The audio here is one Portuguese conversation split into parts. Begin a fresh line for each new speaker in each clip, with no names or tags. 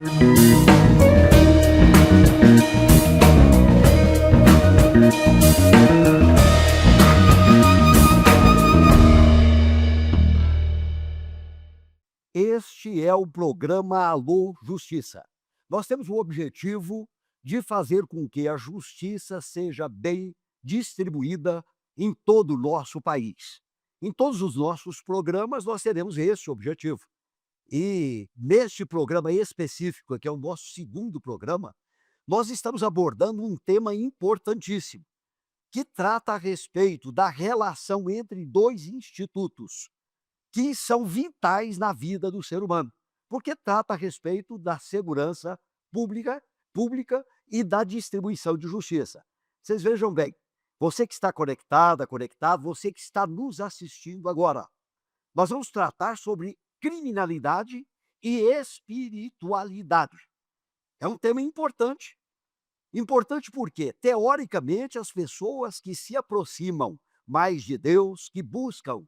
Este é o programa Alô Justiça. Nós temos o objetivo de fazer com que a justiça seja bem distribuída em todo o nosso país. Em todos os nossos programas, nós teremos esse objetivo. E neste programa específico, que é o nosso segundo programa, nós estamos abordando um tema importantíssimo, que trata a respeito da relação entre dois institutos que são vitais na vida do ser humano, porque trata a respeito da segurança pública e da distribuição de justiça. Vocês vejam bem, você que está conectada, conectado, você que está nos assistindo agora, nós vamos tratar sobre criminalidade e espiritualidade. É um tema importante. Importante porque, teoricamente, as pessoas que se aproximam mais de Deus, que buscam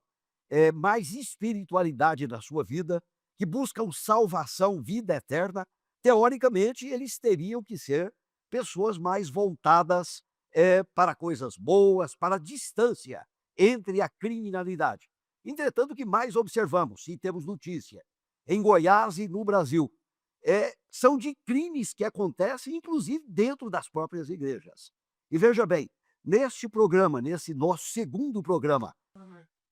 mais espiritualidade na sua vida, que buscam salvação, vida eterna, teoricamente, eles teriam que ser pessoas mais voltadas para coisas boas, para a distância entre a criminalidade. Entretanto, o que mais observamos, e temos notícia, em Goiás e no Brasil, são de crimes que acontecem, inclusive, dentro das próprias igrejas. E veja bem, neste programa, nesse nosso segundo programa,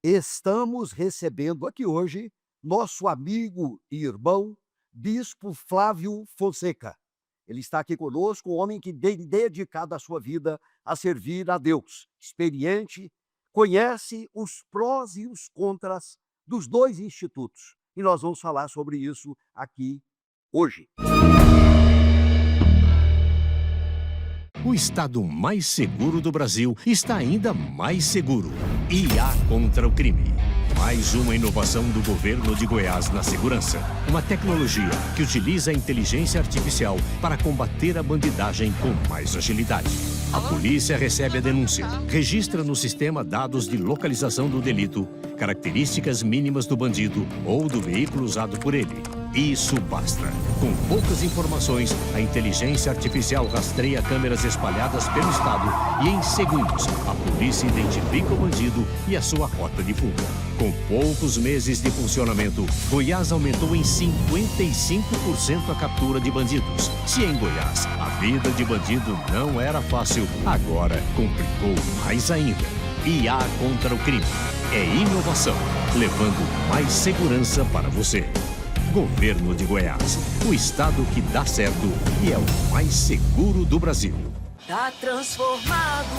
estamos recebendo aqui hoje nosso amigo e irmão, Bispo Flávio Fonseca. Ele está aqui conosco, um homem que tem dedicado a sua vida a servir a Deus, experiente, conhece os prós e os contras dos dois institutos. E nós vamos falar sobre isso aqui hoje.
O estado mais seguro do Brasil está ainda mais seguro. IA contra o crime. Mais uma inovação do governo de Goiás na segurança. Uma tecnologia que utiliza a inteligência artificial para combater a bandidagem com mais agilidade. A polícia recebe a denúncia, registra no sistema dados de localização do delito, características mínimas do bandido ou do veículo usado por ele. Isso basta. Com poucas informações, a inteligência artificial rastreia câmeras espalhadas pelo estado e, em segundos, a polícia identifica o bandido e a sua rota de fuga. Com poucos meses de funcionamento, Goiás aumentou em 55% a captura de bandidos. Se em Goiás a vida de bandido não era fácil, agora complicou mais ainda. IA contra o crime. É inovação, levando mais segurança para você. Governo de Goiás, o estado que dá certo e é o mais seguro do Brasil.
Tá transformado,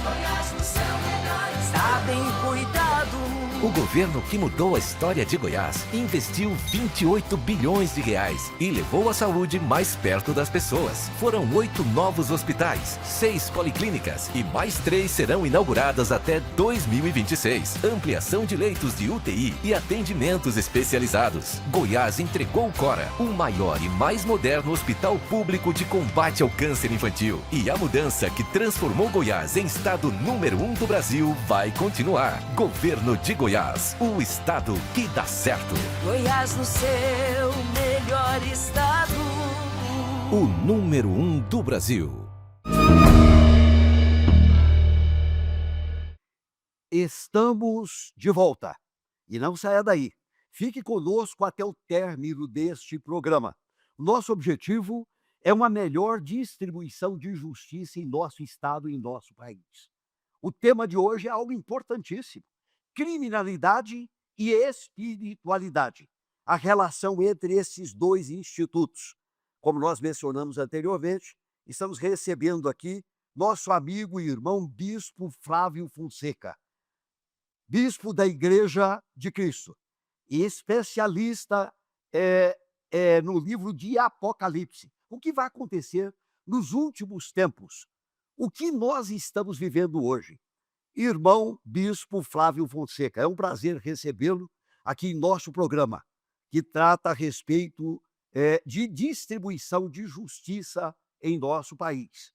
Goiás no seu melhor, está bem cuidado.
O governo que mudou a história de Goiás investiu 28 bilhões de reais e levou a saúde mais perto das pessoas. Foram 8 novos hospitais, 6 policlínicas e mais 3 serão inauguradas até 2026. Ampliação de leitos de UTI e atendimentos especializados. Goiás entregou o Cora, o maior e mais moderno hospital público de combate ao câncer infantil. E a mudança que transformou Goiás em estado número 1 do Brasil vai continuar. Governo de Goiás, o estado que dá certo.
Goiás no seu melhor estado.
O número 1 do Brasil.
Estamos de volta. E não saia daí. Fique conosco até o término deste programa. Nosso objetivo é uma melhor distribuição de justiça em nosso estado e em nosso país. O tema de hoje é algo importantíssimo. Criminalidade e espiritualidade. A relação entre esses dois institutos. Como nós mencionamos anteriormente, estamos recebendo aqui nosso amigo e irmão Bispo Flávio Fonseca, bispo da Igreja de Cristo e especialista no livro de Apocalipse. O que vai acontecer nos últimos tempos? O que nós estamos vivendo hoje? Irmão Bispo Flávio Fonseca, é um prazer recebê-lo aqui em nosso programa, que trata a respeito de distribuição de justiça em nosso país.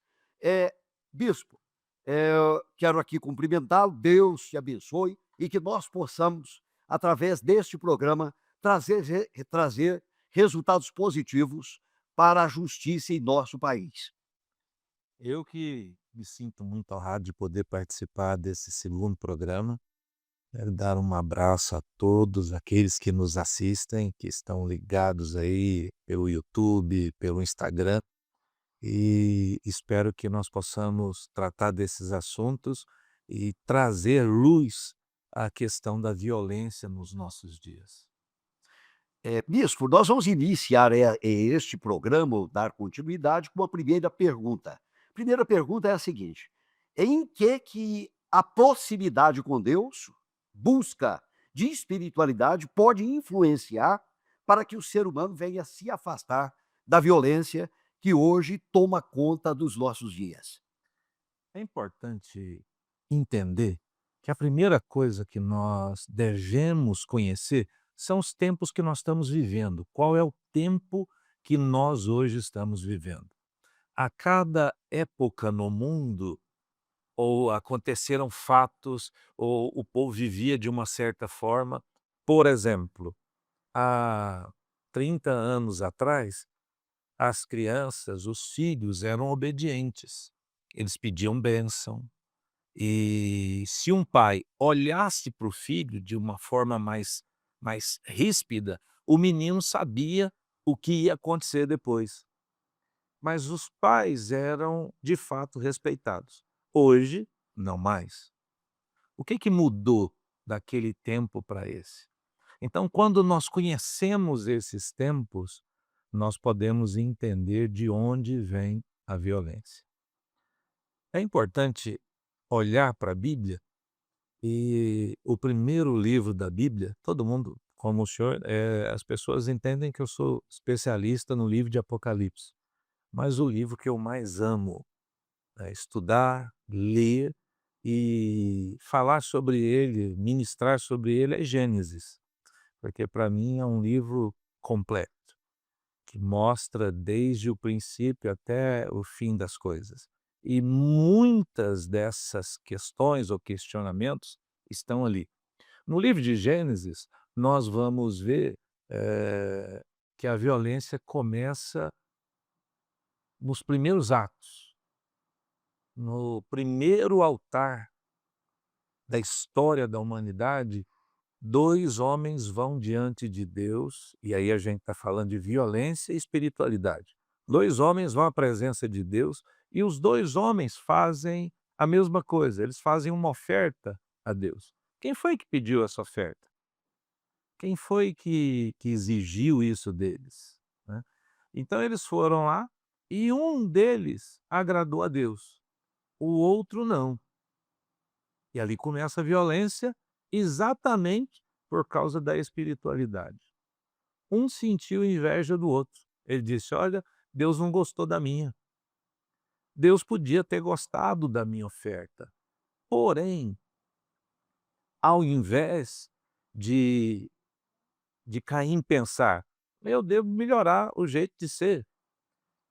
Bispo, quero aqui cumprimentá-lo, Deus te abençoe e que nós possamos, através deste programa, trazer resultados positivos para a justiça em nosso país.
Eu que me sinto muito honrado de poder participar desse segundo programa. Quero dar um abraço a todos aqueles que nos assistem, que estão ligados aí pelo YouTube, pelo Instagram, e espero que nós possamos tratar desses assuntos e trazer luz à questão da violência nos nossos dias.
Bispo, nós vamos iniciar este programa, ou dar continuidade, com uma primeira pergunta. Primeira pergunta é a seguinte: em que a proximidade com Deus, busca de espiritualidade, pode influenciar para que o ser humano venha se afastar da violência que hoje toma conta dos nossos dias?
É importante entender que a primeira coisa que nós devemos conhecer são os tempos que nós estamos vivendo. Qual é o tempo que nós hoje estamos vivendo? A cada época no mundo, ou aconteceram fatos, ou o povo vivia de uma certa forma. Por exemplo, há 30 anos atrás, as crianças, os filhos eram obedientes. Eles pediam bênção. E se um pai olhasse para o filho de uma forma mais ríspida, o menino sabia o que ia acontecer depois. Mas os pais eram, de fato, respeitados. Hoje, não mais. O que mudou daquele tempo para esse? Então, quando nós conhecemos esses tempos, nós podemos entender de onde vem a violência. É importante olhar para a Bíblia, e o primeiro livro da Bíblia, todo mundo, como o senhor, as pessoas entendem que eu sou especialista no livro de Apocalipse, mas o livro que eu mais amo é estudar, ler e falar sobre ele, ministrar sobre ele é Gênesis, porque para mim é um livro completo, que mostra desde o princípio até o fim das coisas. E muitas dessas questões ou questionamentos estão ali. No livro de Gênesis, nós vamos ver que a violência começa nos primeiros atos, no primeiro altar da história da humanidade. Dois homens vão diante de Deus, e aí a gente está falando de violência e espiritualidade. Dois homens vão à presença de Deus e os dois homens fazem a mesma coisa, eles fazem uma oferta a Deus. Quem foi que pediu essa oferta? Quem foi que exigiu isso deles, né? Então eles foram lá e um deles agradou a Deus, o outro não. E ali começa a violência, exatamente por causa da espiritualidade. Um sentiu inveja do outro. Ele disse: olha, Deus não gostou da minha. Deus podia ter gostado da minha oferta. Porém, ao invés de Caim pensar, eu devo melhorar o jeito de ser,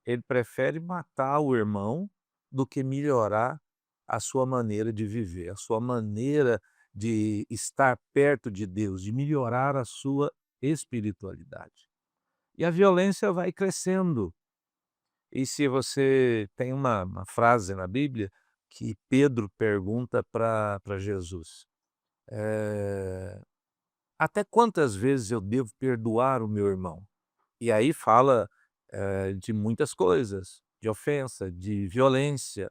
ele prefere matar o irmão do que melhorar a sua maneira de viver, a sua maneira de estar perto de Deus, de melhorar a sua espiritualidade. E a violência vai crescendo. E se você tem uma frase na Bíblia que Pedro pergunta para Jesus, até quantas vezes eu devo perdoar o meu irmão? E aí fala de muitas coisas, de ofensa, de violência.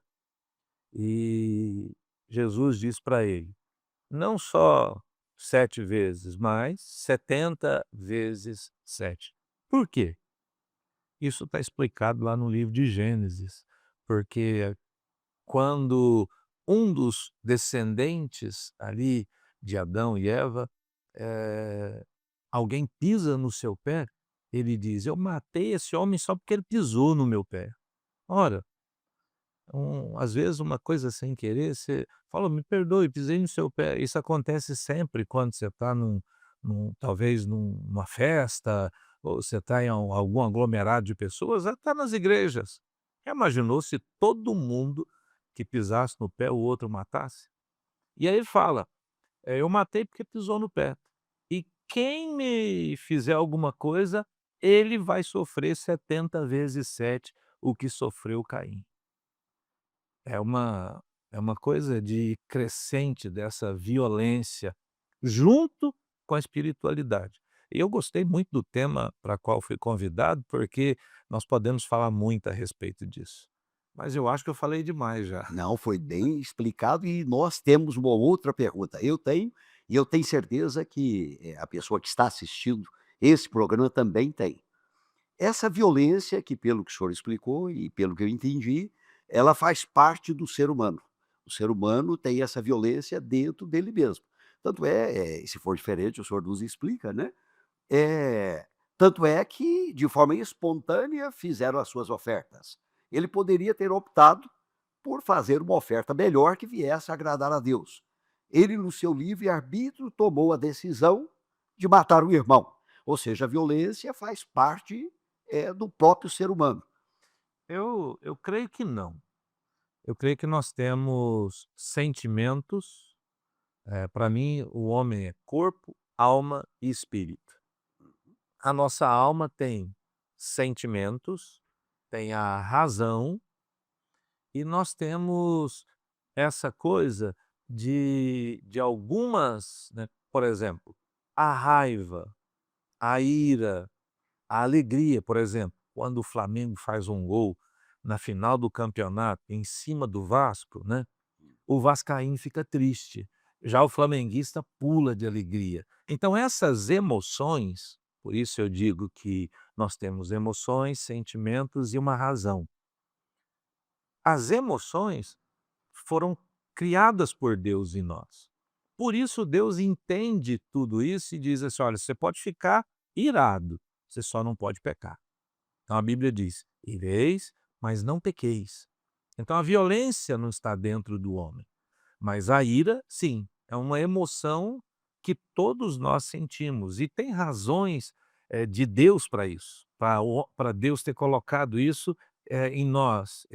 E Jesus diz para ele, não só 7 vezes, mas 70 vezes 7. Por quê? Isso está explicado lá no livro de Gênesis, porque quando um dos descendentes ali de Adão e Eva, alguém pisa no seu pé, ele diz, eu matei esse homem só porque ele pisou no meu pé. Ora, às vezes uma coisa sem querer, você fala, me perdoe, pisei no seu pé. Isso acontece sempre quando você está talvez numa festa, ou você está em algum aglomerado de pessoas, até nas igrejas. Já imaginou se todo mundo que pisasse no pé o outro matasse? E aí ele fala, eu matei porque pisou no pé. E quem me fizer alguma coisa, ele vai sofrer 70 vezes 7 o que sofreu Caim. É uma é uma coisa de crescente dessa violência, junto com a espiritualidade. E eu gostei muito do tema para qual fui convidado, porque nós podemos falar muito a respeito disso. Mas eu acho que eu falei demais já.
Não, foi bem explicado e nós temos uma outra pergunta. Eu tenho, e eu tenho certeza que, a pessoa que está assistindo esse programa também tem. Essa violência que, pelo que o senhor explicou e pelo que eu entendi, ela faz parte do ser humano. O ser humano tem essa violência dentro dele mesmo. Tanto se for diferente, o senhor nos explica, né? Tanto é que, de forma espontânea, fizeram as suas ofertas. Ele poderia ter optado por fazer uma oferta melhor que viesse a agradar a Deus. Ele, no seu livre-arbítrio, tomou a decisão de matar o irmão. Ou seja, a violência faz parte, do próprio ser humano.
Eu creio que não. Eu creio que nós temos sentimentos. Para mim, o homem é corpo, alma e espírito. A nossa alma tem sentimentos, tem a razão, e nós temos essa coisa de algumas, né, por exemplo, a raiva, a ira, a alegria, por exemplo, quando o Flamengo faz um gol na final do campeonato em cima do Vasco, né, o vascaíno fica triste, já o flamenguista pula de alegria. Então essas emoções, por isso eu digo que nós temos emoções, sentimentos e uma razão. As emoções foram criadas por Deus em nós. Por isso Deus entende tudo isso e diz assim: "Olha, você pode ficar irado, você só não pode pecar". Então a Bíblia diz: "Ireis, mas não pequeis". Então a violência não está dentro do homem, mas a ira, sim, é uma emoção que todos nós sentimos e tem razões, de Deus para isso, para Deus ter colocado isso, em nós,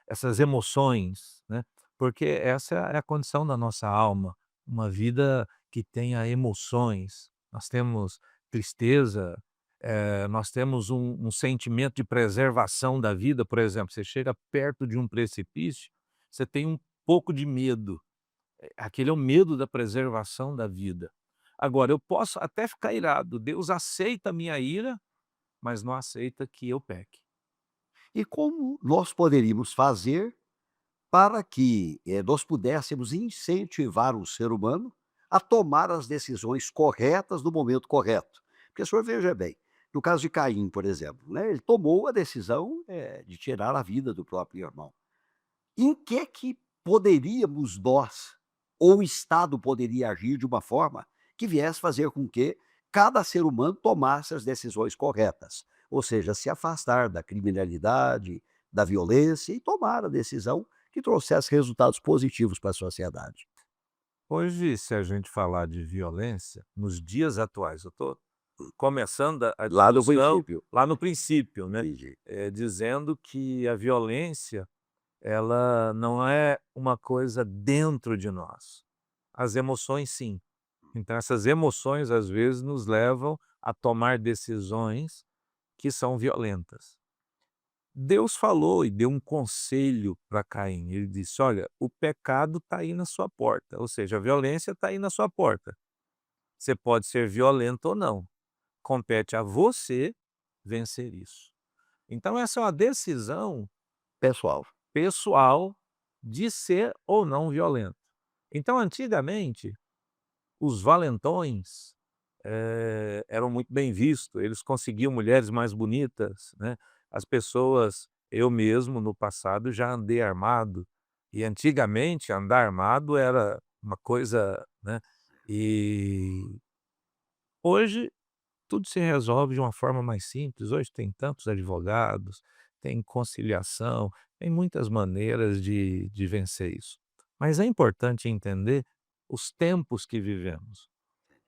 essas emoções, né, porque essa é a condição da nossa alma, uma vida que tenha emoções. Nós temos tristeza, nós temos um sentimento de preservação da vida, por exemplo, você chega perto de um precipício, você tem um pouco de medo, aquele é o medo da preservação da vida. Agora eu posso até ficar irado, Deus aceita a minha ira, mas não aceita que eu peque.
E como nós poderíamos fazer para que, nós pudéssemos incentivar o ser humano a tomar as decisões corretas no momento correto? Porque o senhor veja bem, no caso de Caim, por exemplo, né, ele tomou a decisão, de tirar a vida do próprio irmão. Em que poderíamos nós, ou o Estado poderia agir de uma forma que viesse fazer com que cada ser humano tomasse as decisões corretas, ou seja, se afastar da criminalidade, da violência e tomar a decisão que trouxesse resultados positivos para a sociedade.
Hoje, se a gente falar de violência, nos dias atuais, eu estou começando a
Lá no
discussão
princípio.
lá no princípio, né,
Entendi.
dizendo que a violência, ela não é uma coisa dentro de nós. As emoções sim. Então essas emoções, às vezes, nos levam a tomar decisões que são violentas. Deus falou e deu um conselho para Caim. Ele disse: "Olha, o pecado está aí na sua porta", ou seja, a violência está aí na sua porta. Você pode ser violento ou não. Compete a você vencer isso. Então essa é uma decisão
Pessoal.
pessoal de ser ou não violento. Então antigamente, os valentões, eram muito bem vistos, eles conseguiam mulheres mais bonitas, né, as pessoas eu mesmo no passado já andei armado, e antigamente andar armado era uma coisa, né, e hoje tudo se resolve de uma forma mais simples, hoje tem tantos advogados, tem conciliação, tem muitas maneiras de vencer isso. Mas é importante entender os tempos que vivemos.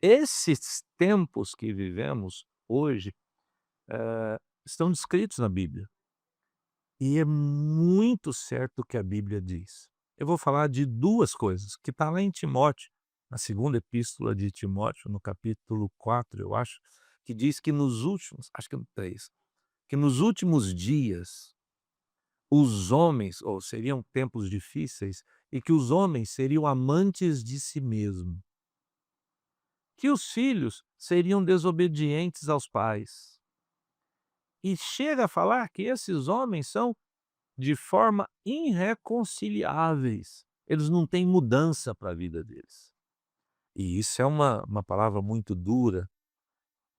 Esses tempos que vivemos hoje, estão descritos na Bíblia, e é muito certo o que a Bíblia diz. Eu vou falar de 2 coisas, que está lá em Timóteo, na segunda epístola de Timóteo, no capítulo 4, eu acho, que diz que nos últimos, acho que é no 3, que nos últimos dias os homens, ou seriam tempos difíceis, e que os homens seriam amantes de si mesmo, que os filhos seriam desobedientes aos pais. E chega a falar que esses homens são de forma irreconciliáveis. Eles não têm mudança para a vida deles. E isso é uma palavra muito dura.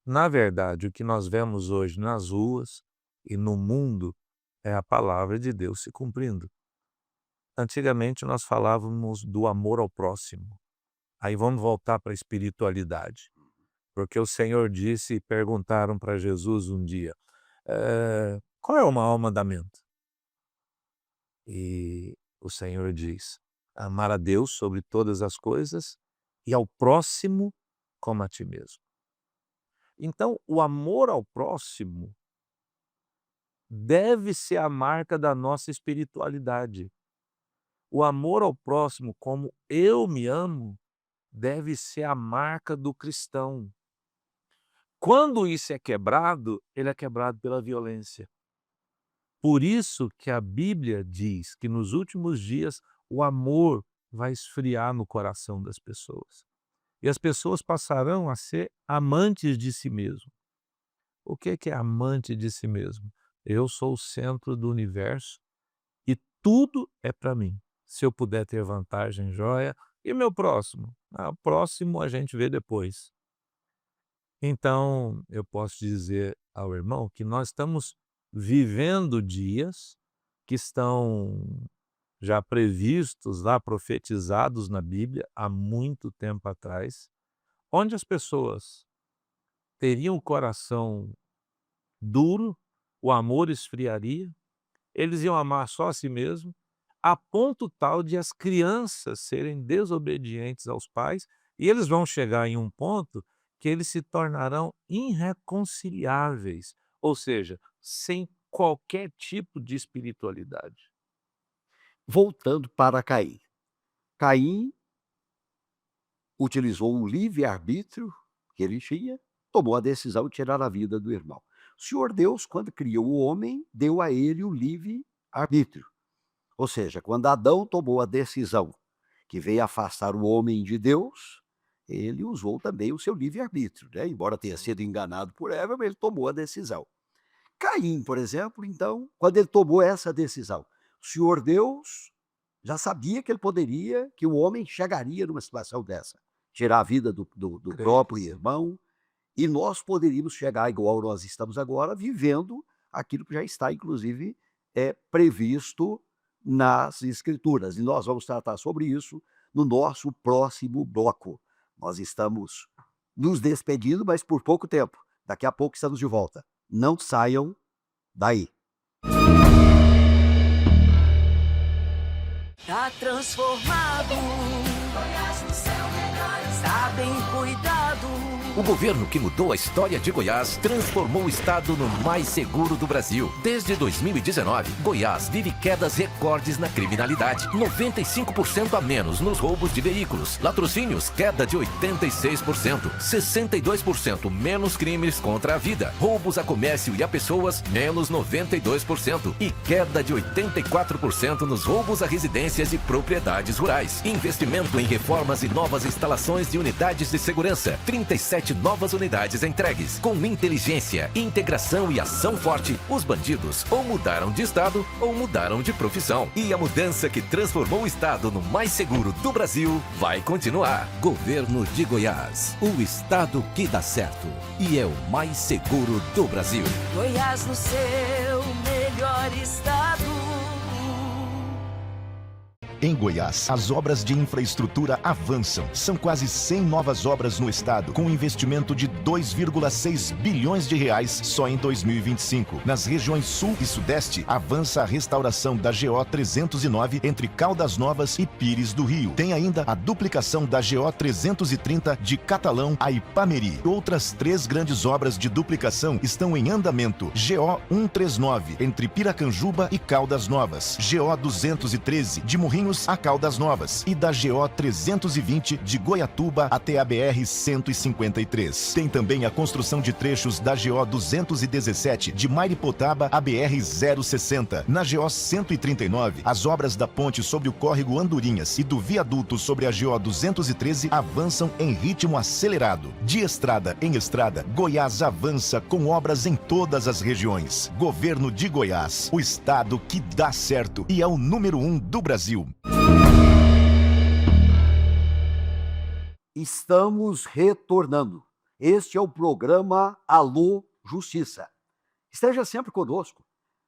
Na verdade, o que nós vemos hoje nas ruas e no mundo é a palavra de Deus se cumprindo. Antigamente nós falávamos do amor ao próximo. Aí vamos voltar para a espiritualidade. Porque o Senhor disse, perguntaram para Jesus um dia, qual é o maior mandamento? E o Senhor diz, amar a Deus sobre todas as coisas e ao próximo como a ti mesmo. Então, o amor ao próximo deve ser a marca da nossa espiritualidade. O amor ao próximo, como eu me amo, deve ser a marca do cristão. Quando isso é quebrado, ele é quebrado pela violência. Por isso que a Bíblia diz que nos últimos dias o amor vai esfriar no coração das pessoas. E as pessoas passarão a ser amantes de si mesmo. O que é amante de si mesmo? Eu sou o centro do universo e tudo é para mim. Se eu puder ter vantagem, joia. E meu próximo? O próximo a gente vê depois. Então, eu posso dizer ao irmão que nós estamos vivendo dias que estão já previstos lá, profetizados na Bíblia, há muito tempo atrás, onde as pessoas teriam o coração duro, o amor esfriaria, eles iam amar só a si mesmo, a ponto tal de as crianças serem desobedientes aos pais, e eles vão chegar em um ponto que eles se tornarão irreconciliáveis, ou seja, sem qualquer tipo de espiritualidade.
Voltando para Caim. Caim utilizou o livre-arbítrio que ele tinha, tomou a decisão de tirar a vida do irmão. O Senhor Deus, quando criou o homem, deu a ele o livre-arbítrio. Ou seja, quando Adão tomou a decisão que veio afastar o homem de Deus, ele usou também o seu livre-arbítrio, né? Embora tenha sido enganado por Eva, mas ele tomou a decisão. Caim, por exemplo, então, quando ele tomou essa decisão, o Senhor Deus já sabia que que o homem chegaria numa situação dessa, tirar a vida do próprio irmão, e nós poderíamos chegar igual nós estamos agora, vivendo aquilo que já está, inclusive, previsto nas Escrituras. E nós vamos tratar sobre isso no nosso próximo bloco. Nós estamos nos despedindo, mas por pouco tempo. Daqui a pouco estamos de volta. Não saiam daí.
Tá transformado. Goiás no céu melhor está bem cuidado.
O governo que mudou a história de Goiás transformou o estado no mais seguro do Brasil. Desde 2019, Goiás vive quedas recordes na criminalidade. 95% a menos nos roubos de veículos. Latrocínios, queda de 86%. 62% menos crimes contra a vida. Roubos a comércio e a pessoas, menos 92%. E queda de 84% nos roubos a residências e propriedades rurais. Investimento em reformas e novas instalações de unidades de segurança. 37 novas unidades entregues. Com inteligência, integração e ação forte, os bandidos ou mudaram de estado ou mudaram de profissão. E a mudança que transformou o estado no mais seguro do Brasil vai continuar. Governo de Goiás, o estado que dá certo e é o mais seguro do Brasil.
Goiás no seu melhor estado.
Em Goiás, as obras de infraestrutura avançam. São quase 100 novas obras no estado, com um investimento de 2,6 bilhões de reais só em 2025. Nas regiões Sul e Sudeste, avança a restauração da GO 309 entre Caldas Novas e Pires do Rio. Tem ainda a duplicação da GO 330 de Catalão a Ipameri. Outras 3 grandes obras de duplicação estão em andamento. GO 139 entre Piracanjuba e Caldas Novas. GO 213 de Morrinho Campinas a Caldas Novas e da GO 320 de Goiatuba até a BR 153. Tem também a construção de trechos da GO 217 de Mairipotaba a BR 060. Na GO 139, as obras da ponte sobre o córrego Andorinhas e do viaduto sobre a GO 213 avançam em ritmo acelerado. De estrada em estrada, Goiás avança com obras em todas as regiões. Governo de Goiás, o estado que dá certo e é o número 1 do Brasil.
Estamos retornando. Este é o programa Alô Justiça. Esteja sempre conosco.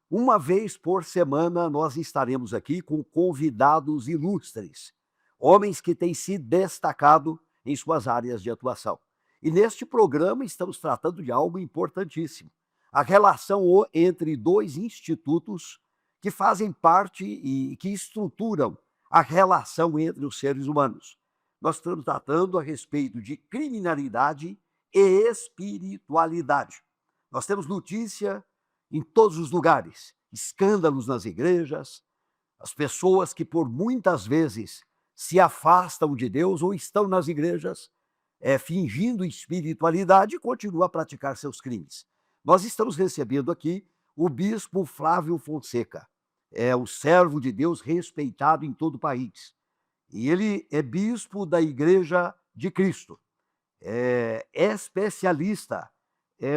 Uma vez por semana nós estaremos aqui com convidados ilustres, homens que têm se destacado em suas áreas de atuação. E neste programa estamos tratando de algo importantíssimo, a relação entre dois institutos que fazem parte e que estruturam a relação entre os seres humanos. Nós estamos tratando a respeito de criminalidade e espiritualidade. Nós temos notícia em todos os lugares, escândalos nas igrejas, as pessoas que por muitas vezes se afastam de Deus ou estão nas igrejas fingindo espiritualidade e continuam a praticar seus crimes. Nós estamos recebendo aqui o bispo Flávio Fonseca, é o servo de Deus respeitado em todo o país. E ele é bispo da Igreja de Cristo, é especialista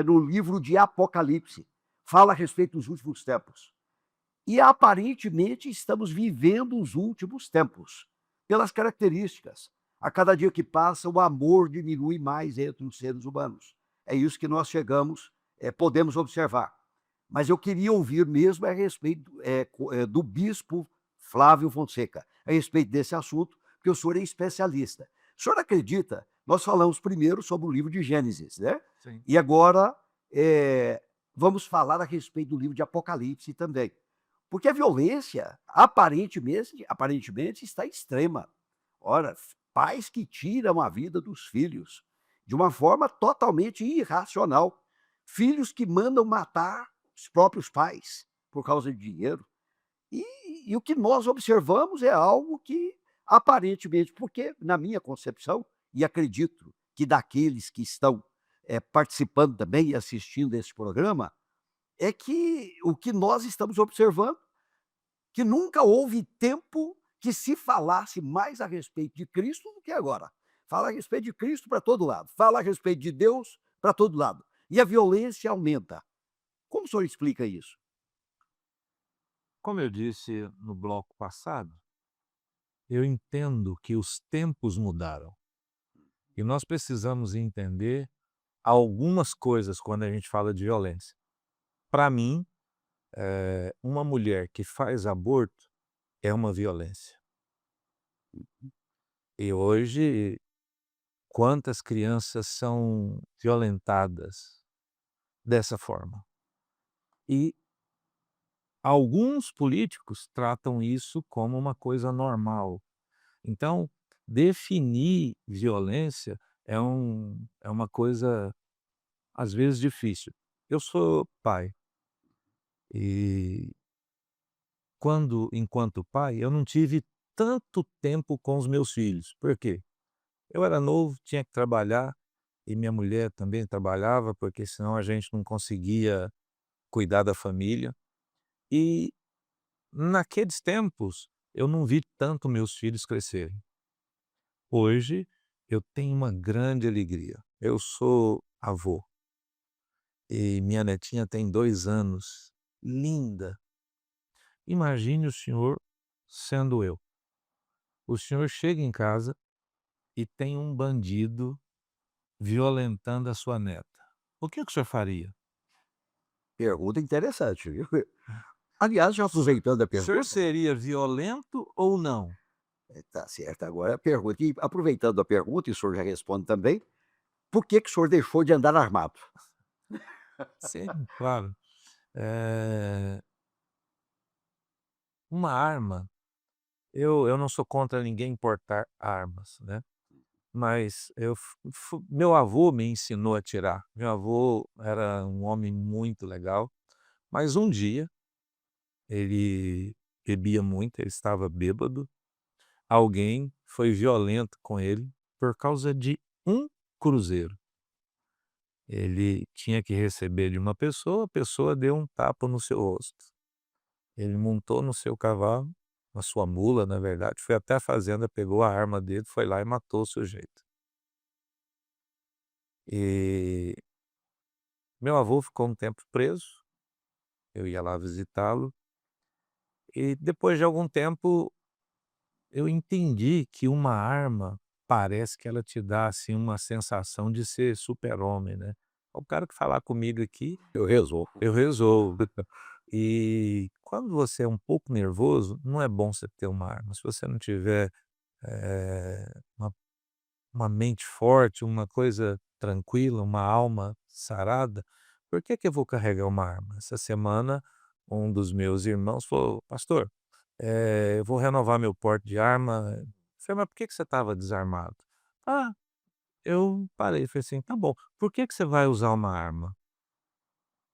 no livro de Apocalipse, fala a respeito dos últimos tempos. E aparentemente estamos vivendo os últimos tempos, pelas características. A cada dia que passa, o amor diminui mais entre os seres humanos. É isso que nós podemos observar. Mas eu queria ouvir mesmo a respeito do bispo Flávio Fonseca, a respeito desse assunto, porque o senhor é especialista. O senhor acredita? Nós falamos primeiro sobre o livro de Gênesis, né?
Sim.
E agora vamos falar a respeito do livro de Apocalipse também. Porque a violência, aparentemente está extrema. Ora, pais que tiram a vida dos filhos de uma forma totalmente irracional. Filhos que mandam matar os próprios pais por causa de dinheiro. E o que nós observamos é algo que, aparentemente, porque na minha concepção, e acredito que daqueles que estão participando também e assistindo esse programa, é que o que nós estamos observando, que nunca houve tempo que se falasse mais a respeito de Cristo do que agora. Fala a respeito de Cristo para todo lado, fala a respeito de Deus para todo lado. E a violência aumenta. Como o senhor explica isso?
Como eu disse no bloco passado, eu entendo que os tempos mudaram. E nós precisamos entender algumas coisas quando a gente fala de violência. Para mim, uma mulher que faz aborto é uma violência. E hoje, quantas crianças são violentadas dessa forma? E alguns políticos tratam isso como uma coisa normal. Então, definir violência é uma coisa, às vezes, difícil. Eu sou pai e enquanto pai, eu não tive tanto tempo com os meus filhos. Por quê? Eu era novo, tinha que trabalhar e minha mulher também trabalhava, porque senão a gente não conseguia cuidar da família. E naqueles tempos, eu não vi tanto meus filhos crescerem. Hoje, eu tenho uma grande alegria. Eu sou avô e minha netinha tem 2 anos, linda. Imagine o senhor sendo eu. O senhor chega em casa e tem um bandido violentando a sua neta. O que o senhor faria?
Pergunta interessante, viu? Aliás, já aproveitando a
O senhor
pergunta,
seria violento ou não?
tá certo, agora a pergunta, e aproveitando a pergunta, e o senhor já responde também, por que o senhor deixou de andar armado?
Sim, claro. Eh, uma arma, eu não sou contra ninguém portar armas, né? Mas meu avô me ensinou a atirar. Meu avô era um homem muito legal, mas um dia ele bebia muito, ele estava bêbado alguém foi violento com ele por causa de um cruzeiro. Ele tinha que receber de uma pessoa, a pessoa deu um tapa no seu rosto. Ele montou no seu cavalo, na sua mula, na verdade, foi até a fazenda, pegou a arma dele, foi lá e matou o sujeito. E meu avô ficou um tempo preso, eu ia lá visitá-lo, e depois de algum tempo eu entendi que uma arma parece que ela te dá, assim, uma sensação de ser super-homem, né. O cara que falar comigo aqui,
Eu resolvo.
eu resolvo. E quando você é um pouco nervoso, não é bom você ter uma arma. Se você não tiver, uma mente forte, uma coisa tranquila, uma alma sarada, por que que eu vou carregar uma arma? Essa semana, um dos meus irmãos falou: "Pastor, eu vou renovar meu porte de arma". Eu falei: "Mas por que que você estava desarmado?". "Ah", eu parei, falei assim: "Tá bom, por que que você vai usar uma arma?".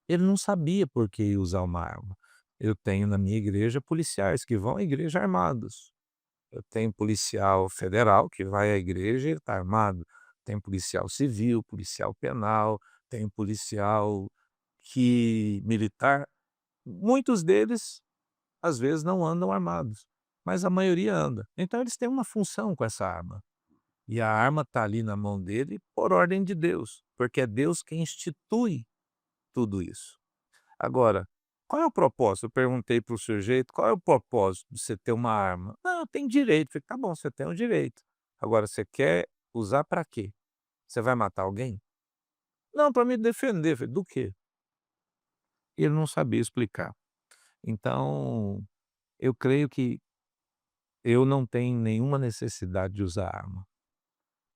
Ele não sabia por que ia usar uma arma. Eu tenho na minha igreja policiais que vão à igreja armados. Eu tenho policial federal que vai à igreja e está armado. Tem policial civil, policial penal, tem policial militar. Muitos deles, às vezes, não andam armados, mas a maioria anda. Então eles têm uma função com essa arma. E a arma está ali na mão dele por ordem de Deus, porque é Deus quem institui tudo isso. Agora, qual é o propósito? Eu perguntei para o sujeito: "Qual é o propósito de você ter uma arma?". "Não, tem direito". Falei: "Tá bom, você tem o direito. Agora você quer usar para quê? Você vai matar alguém?". "Não, para me defender". Falei: "Do quê?". Ele não sabia explicar. Então, eu creio que eu não tenho nenhuma necessidade de usar arma.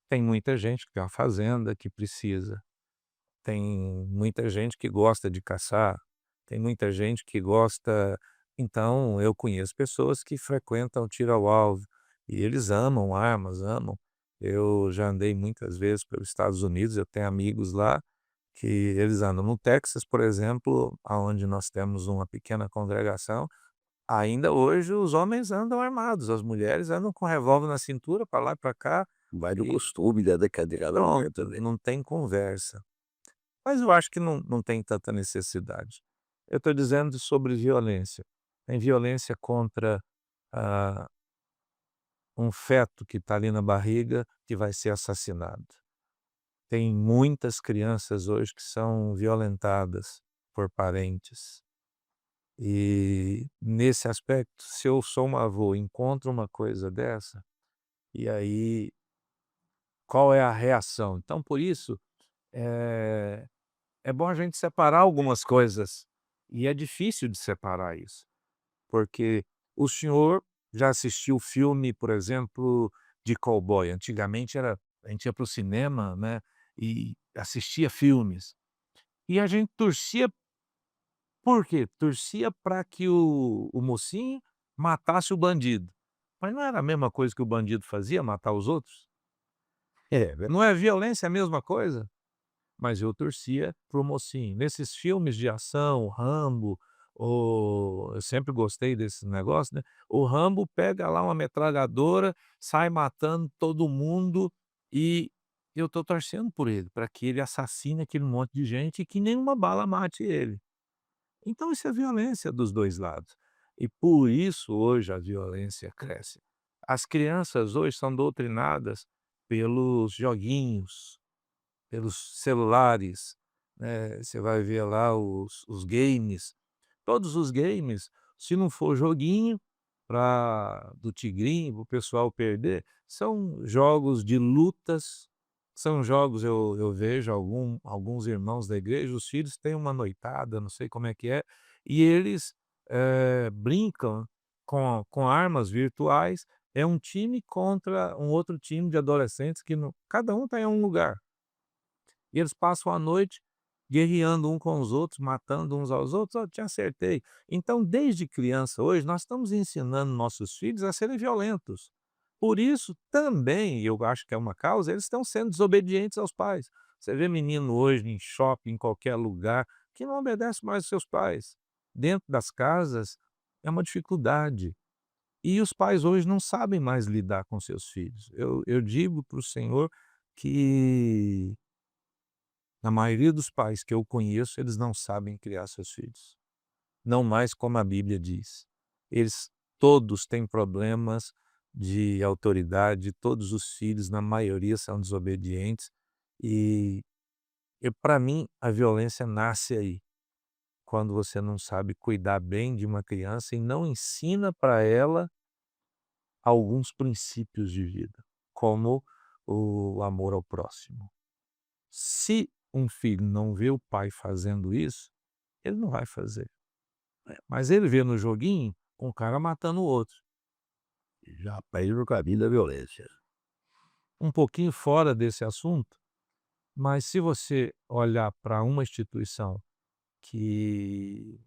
Tem muita gente que tem uma fazenda que precisa. Tem muita gente que gosta de caçar, tem muita gente que gosta, então eu conheço pessoas que frequentam tiro ao alvo, e eles amam armas, amam. Eu já andei muitas vezes pelos Estados Unidos, eu tenho amigos lá que eles andam no Texas, por exemplo, aonde nós temos uma pequena congregação, ainda hoje os homens andam armados, as mulheres andam com revólver na cintura, para lá e para cá,
Vai do
e
costume, da cadeira da mulher
pronto,
também.
não tem conversa. Mas eu acho que não tem tanta necessidade. Eu estou dizendo sobre violência. Tem violência contra, ah, um feto que está ali na barriga, que vai ser assassinado. Tem muitas crianças hoje que são violentadas por parentes. E, nesse aspecto, se eu sou um avô e encontro uma coisa dessa, e aí qual é a reação? Então, por isso, eh é bom a gente separar algumas coisas, e é difícil de separar isso, porque o senhor já assistiu filme, por exemplo, de cowboy. Antigamente era a gente ia para o cinema, né, e assistia filmes, e a gente torcia por quê? Torcia para que o mocinho matasse o bandido, mas não era a mesma coisa que o bandido fazia, matar os outros?
É,
Não é violência a mesma coisa? Mas eu torcia para o mocinho. Nesses filmes de ação, Rambo, eu sempre gostei desse negócio, né, o Rambo pega lá uma metralhadora, sai matando todo mundo e eu tô torcendo por ele, para que ele assassine aquele monte de gente e que nenhuma bala mate ele. Então isso é violência dos 2 lados. E por isso hoje a violência cresce. As crianças hoje são doutrinadas pelos joguinhos, pelos celulares, né, você vai ver lá os games, todos os games, se não for joguinho do tigrinho, para o pessoal perder, são jogos de lutas, são jogos eu vejo alguns irmãos da igreja, os filhos têm uma noitada, não sei como é que é, e eles, brincam com armas virtuais, é um time contra um outro time de adolescentes que não cada um está em um lugar. E eles passam a noite guerreando um com os outros, matando uns aos outros. "Ó, te acertei". Então, desde criança hoje, nós estamos ensinando nossos filhos a serem violentos. Por isso também, eu acho que é uma causa, eles estão sendo desobedientes aos pais. Você vê menino hoje em shopping, em qualquer lugar, que não obedece mais aos seus pais. Dentro das casas é uma dificuldade. E os pais hoje não sabem mais lidar com seus filhos. Eu digo para o senhor que, na maioria dos pais que eu conheço, eles não sabem criar seus filhos. Não mais como a Bíblia diz. Eles todos têm problemas de autoridade, todos os filhos, na maioria, são desobedientes. E, para mim, a violência nasce aí, quando você não sabe cuidar bem de uma criança e não ensina para ela alguns princípios de vida, como o amor ao próximo. Se um filho não vê o pai fazendo isso, ele não vai fazer. Mas ele vê no joguinho um cara matando o outro.
Já aprende no caminho da violência.
Um pouquinho fora desse assunto, mas se você olhar para uma instituição que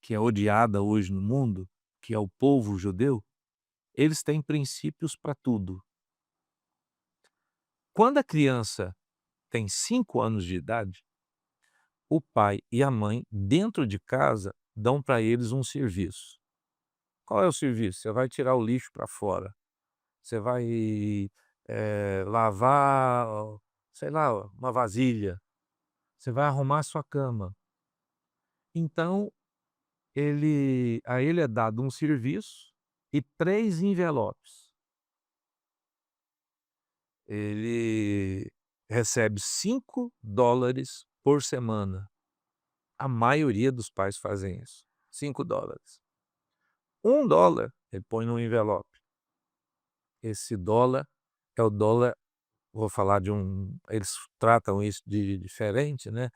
é odiada hoje no mundo, que é o povo judeu, eles têm princípios para tudo. Quando a criança tem 5 anos de idade, o pai e a mãe, dentro de casa, dão para eles um serviço. Qual é o serviço? Você vai tirar o lixo para fora, você vai, lavar, sei lá, uma vasilha, você vai arrumar a sua cama. Então, a ele é dado um serviço e 3 envelopes. Ele recebe $5 por semana. A maioria dos pais fazem isso, $5. $1 ele põe num envelope. Esse dólar é o dólar, vou falar eles tratam isso de diferente, né,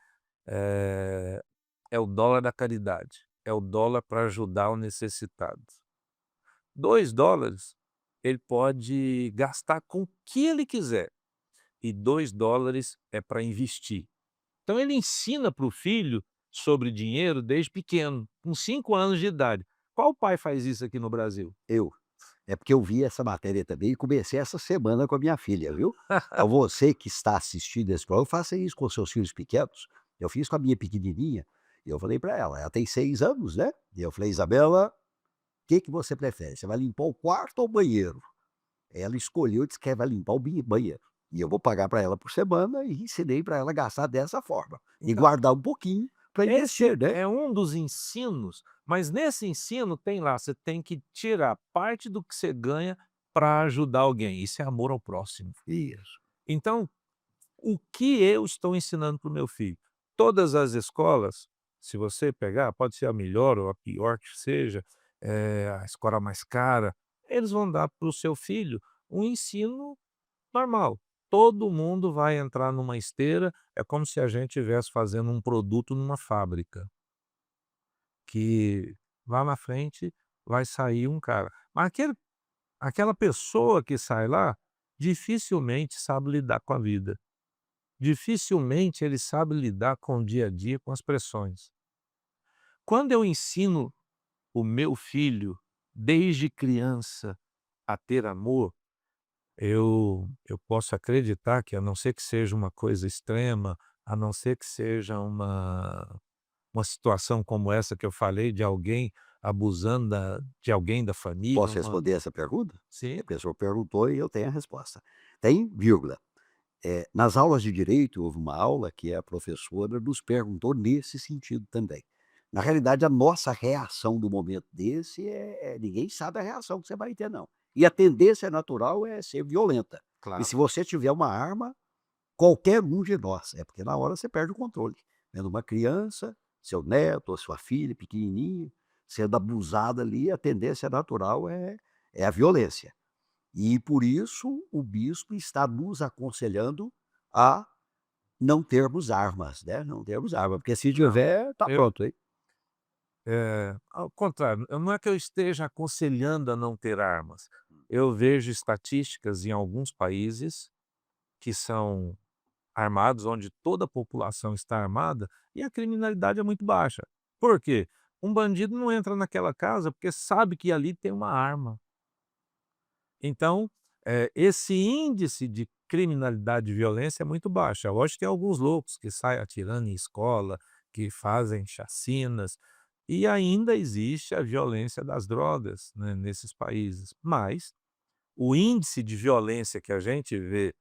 é o dólar da caridade, é o dólar para ajudar o necessitado. $2 ele pode gastar com o que ele quiser, e $2 é para investir. Então ele ensina para o filho sobre dinheiro desde pequeno, com 5 anos de idade. Qual pai faz isso aqui no Brasil?
Eu. É porque eu vi essa matéria também e comecei essa semana com a minha filha, viu. Então você que está assistindo esse programa, faça isso com seus filhos pequenos. Eu fiz com a minha pequenininha, e eu falei para ela tem 6 anos, né, e eu falei: "Isabela, o que que você prefere? Você vai limpar o quarto ou o banheiro?" Ela escolheu, disse que vai limpar o banheiro. E eu vou pagar para ela por semana e ensinei para ela gastar dessa forma. E
Então,
guardar um pouquinho para investir, né.
é um dos ensinos, mas nesse ensino tem lá, você tem que tirar parte do que você ganha para ajudar alguém, isso é amor ao próximo.
Isso.
Então, o que eu estou ensinando para o meu filho? Todas as escolas, se você pegar, pode ser a melhor ou a pior que seja, a escola mais cara, eles vão dar para o seu filho um ensino normal. Todo mundo vai entrar numa esteira, é como se a gente estivesse fazendo um produto numa fábrica, que lá na frente vai sair um cara. Mas aquela pessoa que sai lá, dificilmente sabe lidar com a vida. Dificilmente ele sabe lidar com o dia a dia, com as pressões. Quando eu ensino o meu filho, desde criança, a ter amor, eu posso acreditar que, a não ser que seja uma coisa extrema, a não ser que seja uma situação como essa que eu falei, de alguém abusando de alguém da família,
Posso responder essa pergunta?
sim,
A pessoa perguntou e eu tenho a resposta. Tem vírgula. Nas aulas de direito, houve uma aula que a professora nos perguntou nesse sentido também. Na realidade, a nossa reação do momento desse ninguém sabe a reação que você vai ter não. E a tendência natural é ser violenta. E
claro.
se você tiver uma arma, qualquer um de nós, é porque na hora você perde o controle. Vendo uma criança, seu neto ou sua filha pequenininho, sendo abusada ali, a tendência natural é a violência. E por isso o bispo está nos aconselhando a não termos armas, né, não termos arma, porque se
Não,
tiver, tá
eu
pronto, hein.
ao contrário, não é que eu esteja aconselhando a não ter armas. Eu vejo estatísticas em alguns países que são armados, onde toda a população está armada, e a criminalidade é muito baixa. Por quê? Um bandido não entra naquela casa porque sabe que ali tem uma arma. Então, esse índice de criminalidade e violência é muito baixo. Hoje tem alguns loucos que saem atirando em escola, que fazem chacinas, E ainda existe a violência das drogas, né, nesses países. Mas o índice de violência que a gente vê,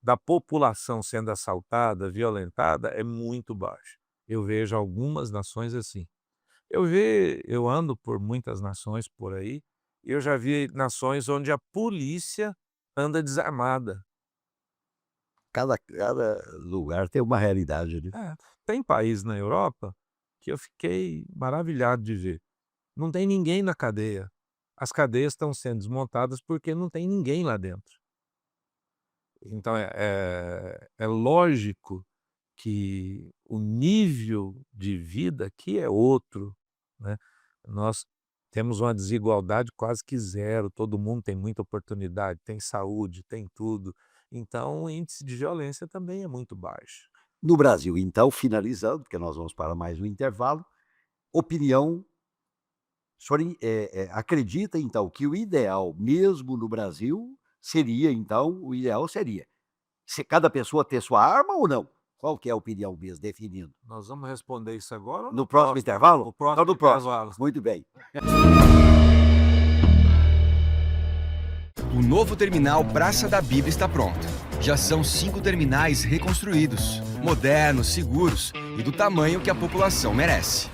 da população sendo assaltada, violentada, é muito baixo. Eu vejo algumas nações assim. Eu ando por muitas nações por aí, e eu já vi nações onde a polícia anda desarmada.
Cada lugar tem uma realidade, né.
É, tem país na Europa que eu fiquei maravilhado de ver. Não tem ninguém na cadeia. As cadeias estão sendo desmontadas porque não tem ninguém lá dentro. Então é lógico que o nível de vida aqui é outro, né. Nós temos uma desigualdade quase que zero, todo mundo tem muita oportunidade, tem saúde, tem tudo. Então o índice de violência também é muito baixo.
No Brasil, então, finalizando, porque nós vamos para mais um intervalo, opinião, o senhor acredita então que o ideal mesmo no Brasil seria então, o ideal seria, se cada pessoa ter sua arma ou não? Qual que é a opinião mesmo, definindo?
Nós vamos responder isso agora ou
No
no
próximo intervalo?
No
Então
próximo
no próximo.
intervalo.
Muito bem.
O novo terminal Praça da Bíblia está pronto. Já são 5 terminais reconstruídos, modernos, seguros e do tamanho que a população merece.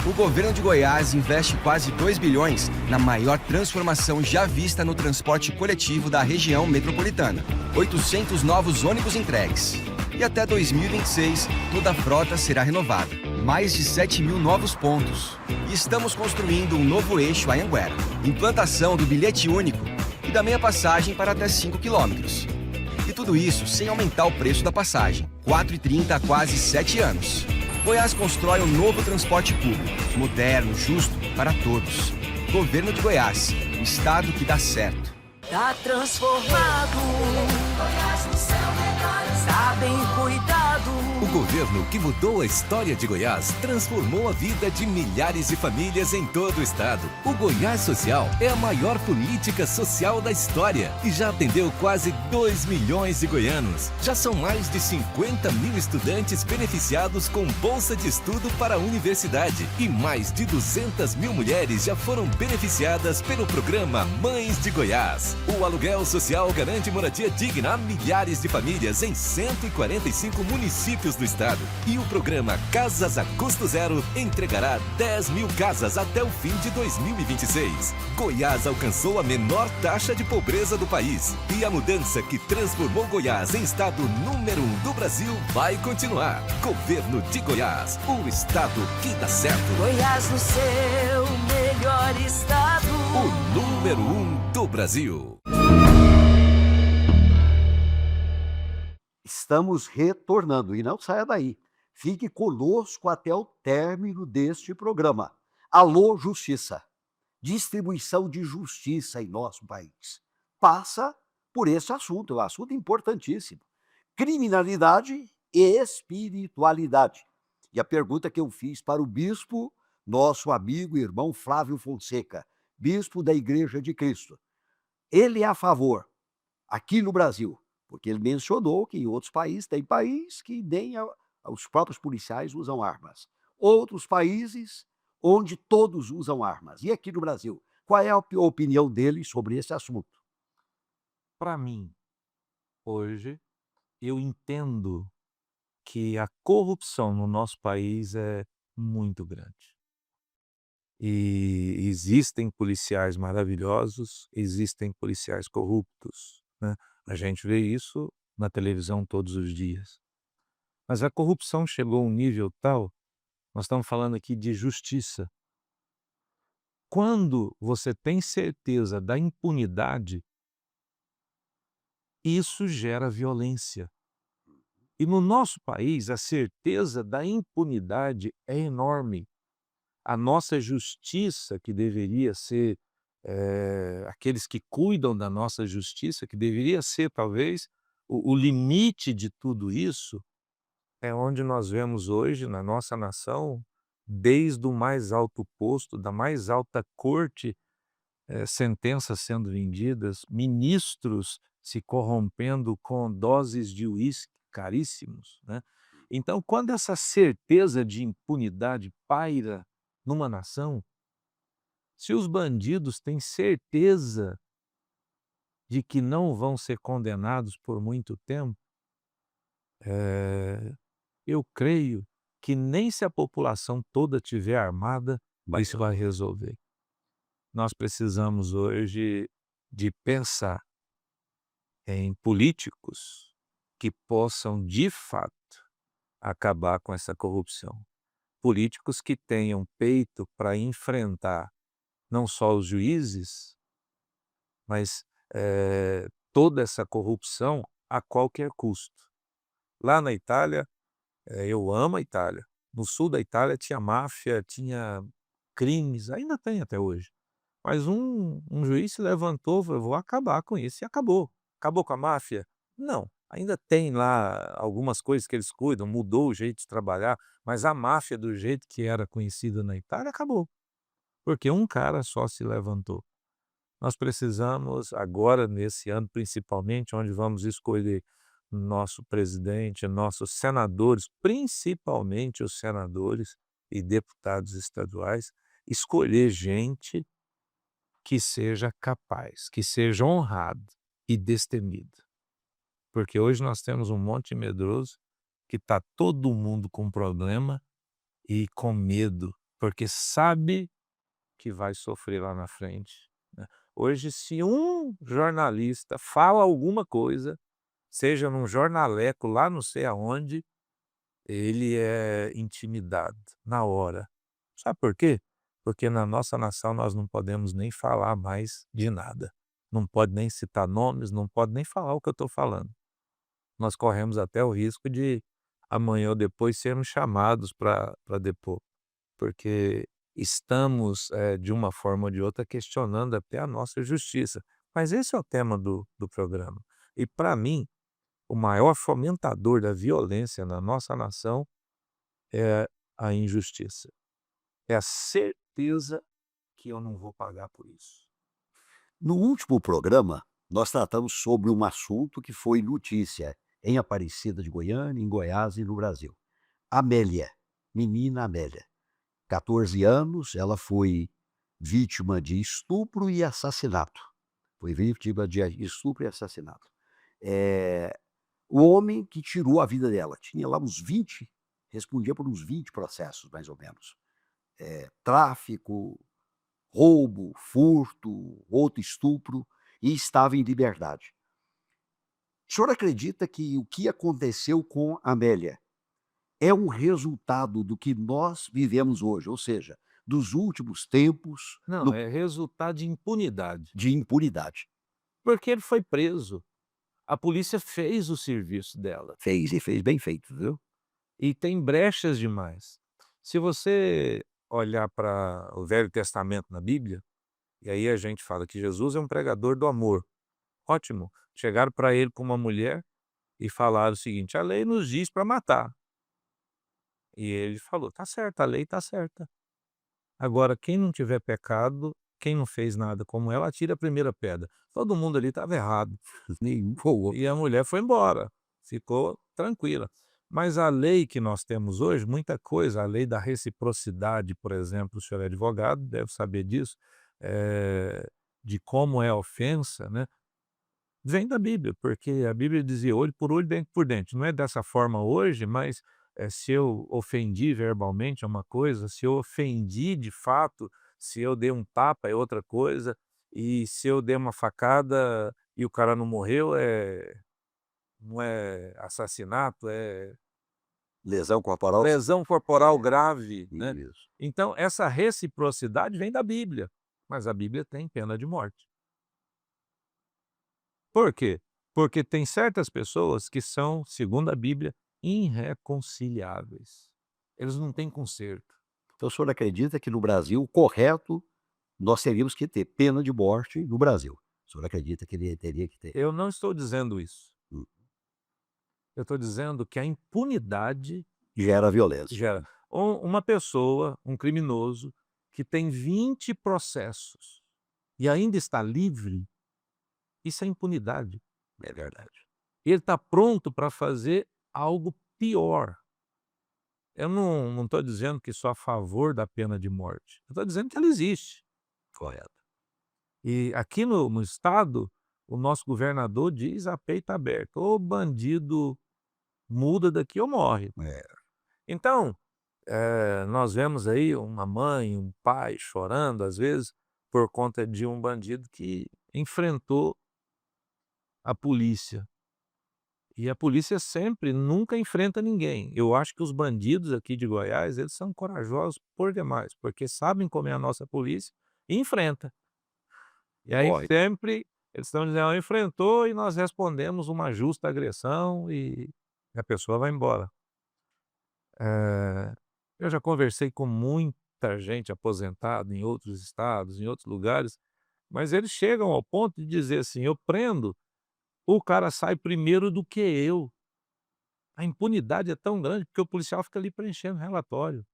O governo de Goiás investe quase 2 bilhões na maior transformação já vista no transporte coletivo da região metropolitana. 800 novos ônibus entregues. E até 2026, toda a frota será renovada. Mais de 7.000 novos pontos. E estamos construindo um novo eixo a Anhanguera. Implantação do bilhete único e da meia passagem para até 5 quilômetros. E tudo isso sem aumentar o preço da passagem. R$ 4,30 há quase 7 anos. Goiás constrói um novo transporte público, moderno, justo, para todos. Governo de Goiás, o estado que dá certo.
Tá transformado. Goiás no seu melhor, está bem cuidado.
O governo que mudou a história de Goiás transformou a vida de milhares de famílias em todo o estado. O Goiás Social é a maior política social da história e já atendeu quase 2 milhões de goianos. Já são mais de 50 mil estudantes beneficiados com bolsa de estudo para a universidade e mais de 200 mil mulheres já foram beneficiadas pelo programa Mães de Goiás. O aluguel social garante moradia digna a milhares de famílias em 145 municípios do estado. E o programa Casas a Custo Zero entregará 10 mil casas até o fim de 2026. Goiás alcançou a menor taxa de pobreza do país. E a mudança que transformou Goiás em estado número 1 do Brasil vai continuar. Governo de Goiás, o estado que dá certo.
Goiás no seu melhor estado.
O número 1 do Brasil.
Estamos retornando e não saia daí. Fique conosco até o término deste programa. Alô, Justiça. Distribuição de justiça em nosso país. Passa por esse assunto, é um assunto importantíssimo. Criminalidade e espiritualidade. E a pergunta que eu fiz para o bispo, nosso amigo e irmão Flávio Fonseca, bispo da Igreja de Cristo. Ele é a favor, aqui no Brasil, porque ele mencionou que em outros países, tem país que nem os próprios policiais usam armas. Outros países onde todos usam armas. E aqui no Brasil, qual é a opinião dele sobre esse assunto?
Para mim, hoje, eu entendo que a corrupção no nosso país é muito grande. E existem policiais maravilhosos, existem policiais corruptos, né? A gente vê isso na televisão todos os dias. Mas a corrupção chegou a um nível tal, nós estamos falando aqui de justiça. Quando você tem certeza da impunidade, isso gera violência. E no nosso país, a certeza da impunidade é enorme. A nossa justiça, que deveria ser, aqueles que cuidam da nossa justiça, que deveria ser talvez o limite de tudo isso, é onde nós vemos hoje na nossa nação, desde o mais alto posto, da mais alta corte, sentenças sendo vendidas, ministros se corrompendo com doses de uísque caríssimos, né. Então, quando essa certeza de impunidade paira numa nação, se os bandidos têm certeza de que não vão ser condenados por muito tempo, eh, eu creio que nem se a população toda tiver armada, isso vai resolver. Nós precisamos hoje de pensar em políticos que possam, de fato, acabar com essa corrupção. Políticos que tenham peito para enfrentar não só os juízes, mas toda essa corrupção a qualquer custo. Lá na Itália, eu amo a Itália. No sul da Itália tinha máfia, tinha crimes, ainda tem até hoje. Mas um juiz se levantou, falou: "Vou acabar com isso", e acabou. Acabou com a máfia? Não, ainda tem lá algumas coisas que eles cuidam, mudou o jeito de trabalhar, mas a máfia do jeito que era conhecida na Itália acabou, porque um cara só se levantou. Nós precisamos agora, nesse ano principalmente, onde vamos escolher nosso presidente, nossos senadores, principalmente os senadores e deputados estaduais, escolher gente que seja capaz, que seja honrado e destemido. Porque hoje nós temos um monte de medroso que está todo mundo com problema e com medo, porque sabe que vai sofrer lá na frente, né. Hoje, se um jornalista fala alguma coisa, seja num jornaleco lá não sei aonde, ele é intimidado na hora. Sabe por quê? Porque na nossa nação nós não podemos nem falar mais de nada. Não pode nem citar nomes, não pode nem falar o que eu estou falando. Nós corremos até o risco de amanhã ou depois sermos chamados para depor, porque estamos, de uma forma ou de outra, questionando até a nossa justiça. Mas esse é o tema do programa. E para mim, o maior fomentador da violência na nossa nação é a injustiça. É a certeza que eu não vou pagar por isso.
No último programa, nós tratamos sobre um assunto que foi notícia em Aparecida de Goiânia, em Goiás e no Brasil. Amélia, menina Amélia, 14 anos, ela foi vítima de estupro e assassinato. Foi vítima de estupro e assassinato. O homem que tirou a vida dela tinha lá uns 20, respondia por uns 20 processos, mais ou menos. Tráfico, roubo, furto, outro estupro, e estava em liberdade. O senhor acredita que o que aconteceu com Amélia é um resultado do que nós vivemos hoje, ou seja, dos últimos tempos
Não, é resultado de impunidade,
de impunidade?
porque ele foi preso. A polícia fez o serviço dela
Fez, e fez bem feito, viu?
e tem brechas demais. Se você olhar para o Velho Testamento na Bíblia, e aí a gente fala que Jesus é um pregador do amor. Ótimo. Chegaram para ele com uma mulher e falaram o seguinte: "A lei nos diz para matar". E ele falou: "Tá certo, a lei tá certa. Agora quem não tiver pecado, quem não fez nada como ela, atira a primeira pedra". Todo mundo ali estava errado.
Nenhum ou outro.
E a mulher foi embora, ficou tranquila. Mas a lei que nós temos hoje, muita coisa, a lei da reciprocidade, por exemplo, o senhor é advogado, deve saber disso, de como é a ofensa, né, vem da Bíblia, porque a Bíblia dizia olho por olho, dente por dente. Não é dessa forma hoje, mas se eu ofendi verbalmente é uma coisa, se eu ofendi de fato, se eu dei um tapa é outra coisa, e se eu dei uma facada e o cara não morreu, não é assassinato, é
Lesão corporal?
lesão corporal grave, né.
Isso.
Então essa reciprocidade vem da Bíblia, mas a Bíblia tem pena de morte. Por quê? Porque tem certas pessoas que são, segundo a Bíblia, irreconciliáveis. Eles não têm conserto.
Então o senhor acredita que no Brasil, o correto, nós teríamos que ter pena de morte no Brasil? O senhor acredita que ele teria que ter?
Eu não estou dizendo isso.
Hum.
Eu estou dizendo que a impunidade
Gera violência.
gera. Uma pessoa, um criminoso, que tem 20 processos e ainda está livre, isso é impunidade.
É verdade.
Ele está pronto para fazer algo pior. Eu não estou dizendo que sou a favor da pena de morte, eu estou dizendo que ela existe.
Correto.
E aqui no estado, o nosso governador diz a peito aberto: "Ô bandido, muda daqui ou morre".
É.
Então, nós vemos aí uma mãe, um pai chorando, às vezes, por conta de um bandido que enfrentou a polícia. E a polícia sempre nunca enfrenta ninguém. Eu acho que os bandidos aqui de Goiás, eles são corajosos por demais, porque sabem como é a nossa polícia e enfrenta. E aí
Olha,
sempre eles estão dizendo: "Ela enfrentou e nós respondemos uma justa agressão", e a pessoa vai embora. Eh, eu já conversei com muita gente aposentada em outros estados, em outros lugares, mas eles chegam ao ponto de dizer assim: "Eu prendo, o cara sai primeiro do que eu". A impunidade é tão grande, porque o policial fica ali preenchendo relatório.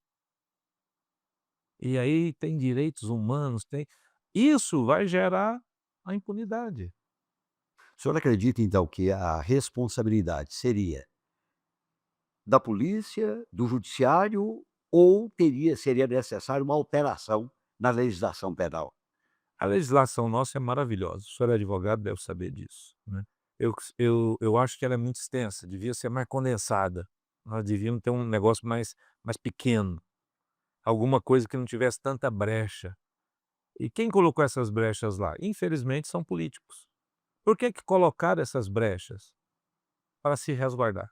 E aí tem direitos humanos, tem isso vai gerar a impunidade.
o senhor acredita então que a responsabilidade seria da polícia, do judiciário ou seria necessário uma alteração na legislação penal?
A legislação nossa é maravilhosa, o senhor é advogado, deve saber disso, né. Eu acho que ela é muito extensa, devia ser mais condensada. Nós devíamos ter um negócio mais pequeno, alguma coisa que não tivesse tanta brecha. E quem colocou essas brechas lá? Infelizmente são políticos. Por que que colocaram essas brechas? Para se resguardar.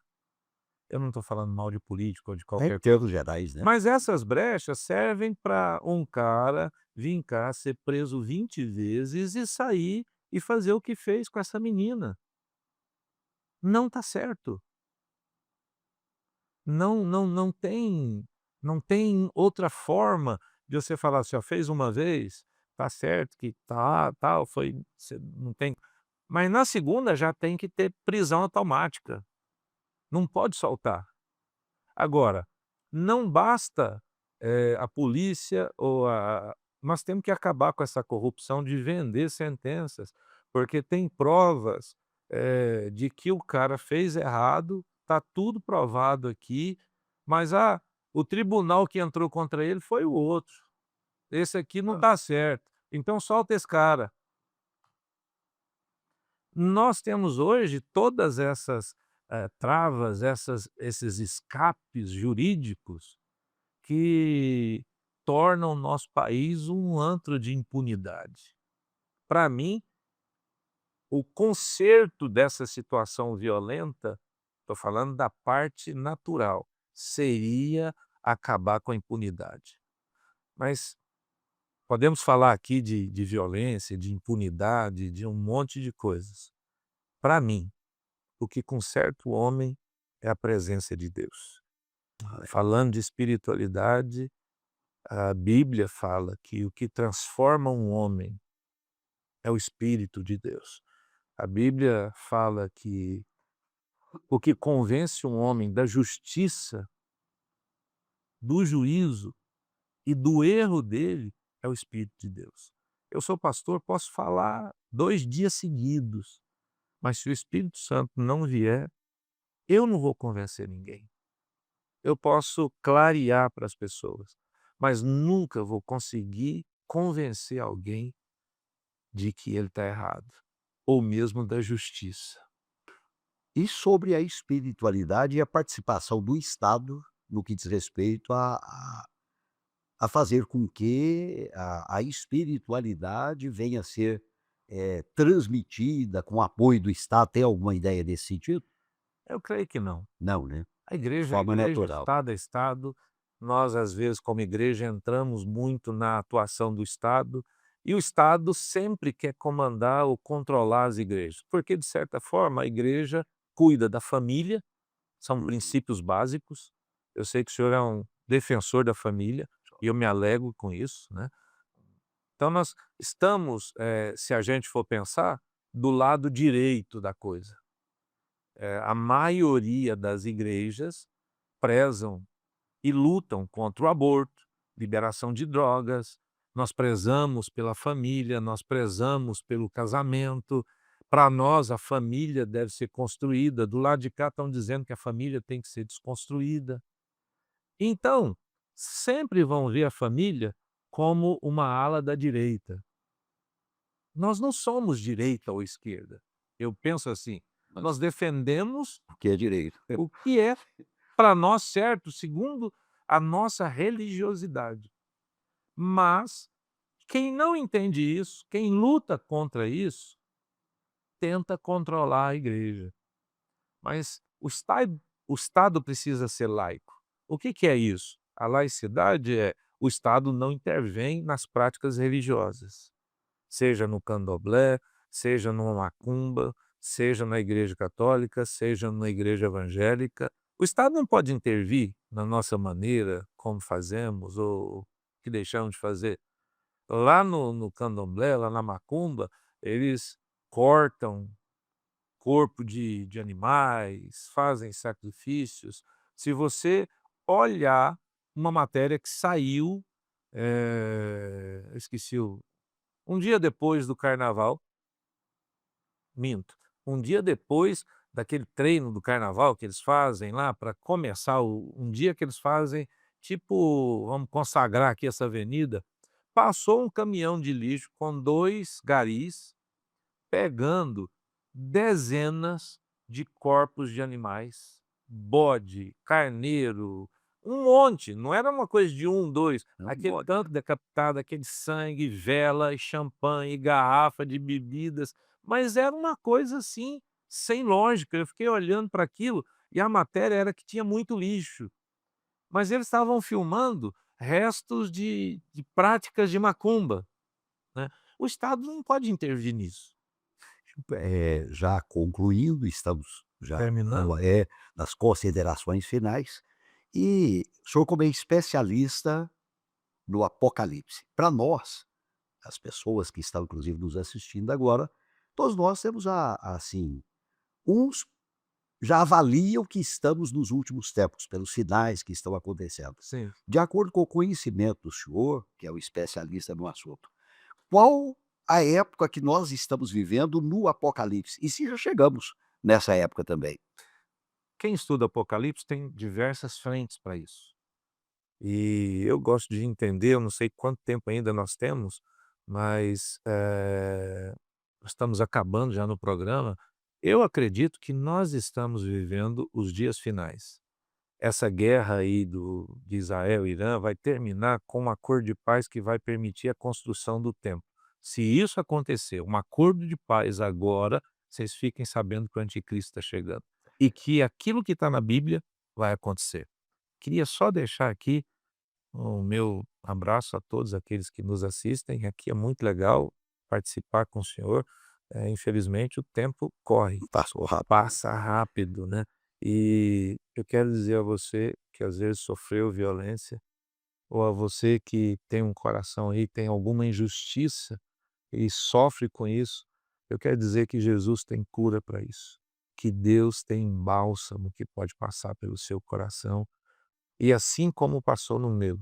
Eu não estou falando mal de político ou de
Em
qualquer coisa.
termos gerais, né?
Mas essas brechas servem para um cara vir cá, ser preso 20 vezes e sair e fazer o que fez com essa menina. Não está certo. Não tem outra forma de você falar assim: "Ó, fez uma vez, tá certo que tá, tal, foi você não tem", mas na segunda já tem que ter prisão automática, não pode soltar. Agora, não basta, a polícia ou nós temos que acabar com essa corrupção de vender sentenças, porque tem provas, de que o cara fez errado, tá tudo provado aqui, mas, o tribunal que entrou contra ele foi o outro, esse aqui não tá certo, então solta esse cara. Nós temos hoje todas essas, travas, esses escapes jurídicos que tornam o nosso país um antro de impunidade. Para mim, o conserto dessa situação violenta, estou falando da parte natural, seria acabar com a impunidade. Mas podemos falar aqui de violência, de impunidade, de um monte de coisas. Para mim, o que conserta o homem é a presença de Deus. Falando de espiritualidade, a Bíblia fala que o que transforma um homem é o Espírito de Deus. A Bíblia fala que o que convence um homem da justiça, do juízo e do erro dele é o Espírito de Deus. Eu sou pastor, posso falar 2 dias seguidos, mas se o Espírito Santo não vier, eu não vou convencer ninguém. Eu posso clarear para as pessoas, mas nunca vou conseguir convencer alguém de que ele está errado, ou mesmo da justiça.
E sobre a espiritualidade e a participação do Estado no que diz respeito a fazer com que a espiritualidade venha a ser, transmitida com apoio do Estado. Tem alguma ideia nesse sentido?
Eu creio que não.
Não, né?
A
De
igreja é
forma
igreja,
natural.
Estado é Estado. Nós, às vezes, como igreja, entramos muito na atuação do Estado, e o Estado sempre quer comandar ou controlar as igrejas, porque, de certa forma, a igreja cuida da família, são princípios básicos. Eu sei que o senhor é um defensor da família, e eu me alegro com isso, né. Então nós estamos, se a gente for pensar, do lado direito da coisa. A maioria das igrejas prezam e lutam contra o aborto, liberação de drogas, nós prezamos pela família, nós prezamos pelo casamento. Para nós, a família deve ser construída. Do lado de cá estão dizendo que a família tem que ser desconstruída. Então, sempre vão ver a família como uma ala da direita. Nós não somos direita ou esquerda. Eu penso assim, nós defendemos
Porque é direito.
o que é para nós certo, segundo a nossa religiosidade. Mas quem não entende isso, quem luta contra isso, tenta controlar a igreja. Mas o Estado precisa ser laico. O que é isso? A laicidade é o Estado não intervém nas práticas religiosas, seja no candomblé, seja numa macumba, seja na igreja católica, seja na igreja evangélica. O Estado não pode intervir na nossa maneira, como fazemos ou que deixamos de fazer. Lá no candomblé, lá na macumba, eles cortam corpo de animais, fazem sacrifícios. Se você olhar uma matéria que saiu, eu esqueci um dia depois do carnaval, minto, um dia depois daquele treino do carnaval que eles fazem lá para começar um dia que eles fazem, tipo, vamos consagrar aqui essa avenida, passou um caminhão de lixo com 2 garis pegando dezenas de corpos de animais, bode, carneiro, um monte, não era uma coisa de 1, 2, aquele tanto decapitado, aquele sangue, vela, e champanhe, garrafa de bebidas, mas era uma coisa assim, sem lógica. Eu fiquei olhando para aquilo e a matéria era que tinha muito lixo, mas eles estavam filmando restos de práticas de macumba, né. O Estado não pode intervir nisso.
Já concluindo, estamos já
Terminando.
nas considerações finais, e o senhor como é especialista no Apocalipse. Para nós, as pessoas que estão inclusive nos assistindo agora, todos nós temos assim, uns já avaliam que estamos nos últimos tempos, pelos sinais que estão acontecendo.
Sim.
De acordo com o conhecimento do senhor, que é o especialista no assunto, qual a época que nós estamos vivendo no Apocalipse? E se já chegamos nessa época também?
Quem estuda Apocalipse tem diversas frentes para isso. E eu gosto de entender, eu não sei quanto tempo ainda nós temos, mas, nós estamos acabando já no programa. Eu acredito que nós estamos vivendo os dias finais. Essa guerra aí de Israel e Irã vai terminar com um acordo de paz que vai permitir a construção do templo. Se isso acontecer, um acordo de paz agora, vocês fiquem sabendo que o anticristo está chegando. E que aquilo que está na Bíblia vai acontecer. Queria só deixar aqui o meu abraço a todos aqueles que nos assistem. Aqui é muito legal participar com o senhor. Infelizmente o tempo corre,
Passou rápido.
passa rápido, né? E eu quero dizer a você que às vezes sofreu violência, ou a você que tem um coração aí, tem alguma injustiça e sofre com isso, eu quero dizer que Jesus tem cura para isso, que Deus tem um bálsamo que pode passar pelo seu coração e assim como passou no meu,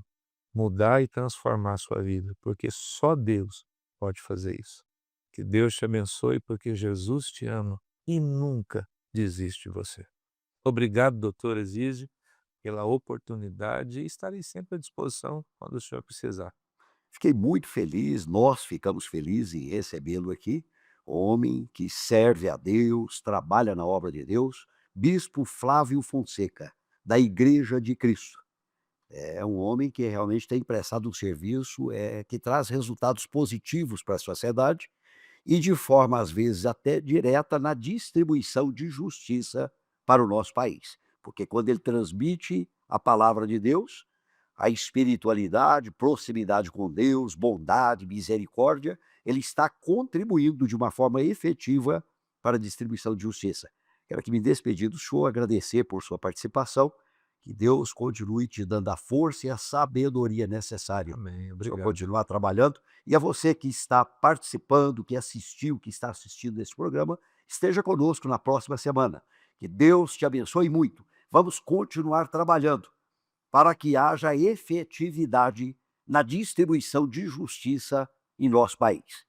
mudar e transformar a sua vida, porque só Deus pode fazer isso. Que Deus te abençoe, porque Jesus te ama e nunca desiste de você. Obrigado, doutor Exísio, pela oportunidade e estarei sempre à disposição quando o senhor precisar.
Fiquei muito feliz, nós ficamos felizes em recebê-lo aqui, homem que serve a Deus, trabalha na obra de Deus, Bispo Flávio Fonseca, da Igreja de Cristo. É um homem que realmente tem prestado um serviço, que traz resultados positivos para a sociedade e de forma, às vezes, até direta na distribuição de justiça para o nosso país. Porque quando ele transmite a palavra de Deus, a espiritualidade, proximidade com Deus, bondade, misericórdia, ele está contribuindo de uma forma efetiva para a distribuição de justiça. Quero aqui me despedir do senhor, agradecer por sua participação, que Deus continue te dando a força e a sabedoria necessária.
Amém.
O senhor
Obrigado.
continuar trabalhando. E a você que está participando, que assistiu, que está assistindo esse programa, esteja conosco na próxima semana. Que Deus te abençoe muito. Vamos continuar trabalhando para que haja efetividade na distribuição de justiça em nosso país.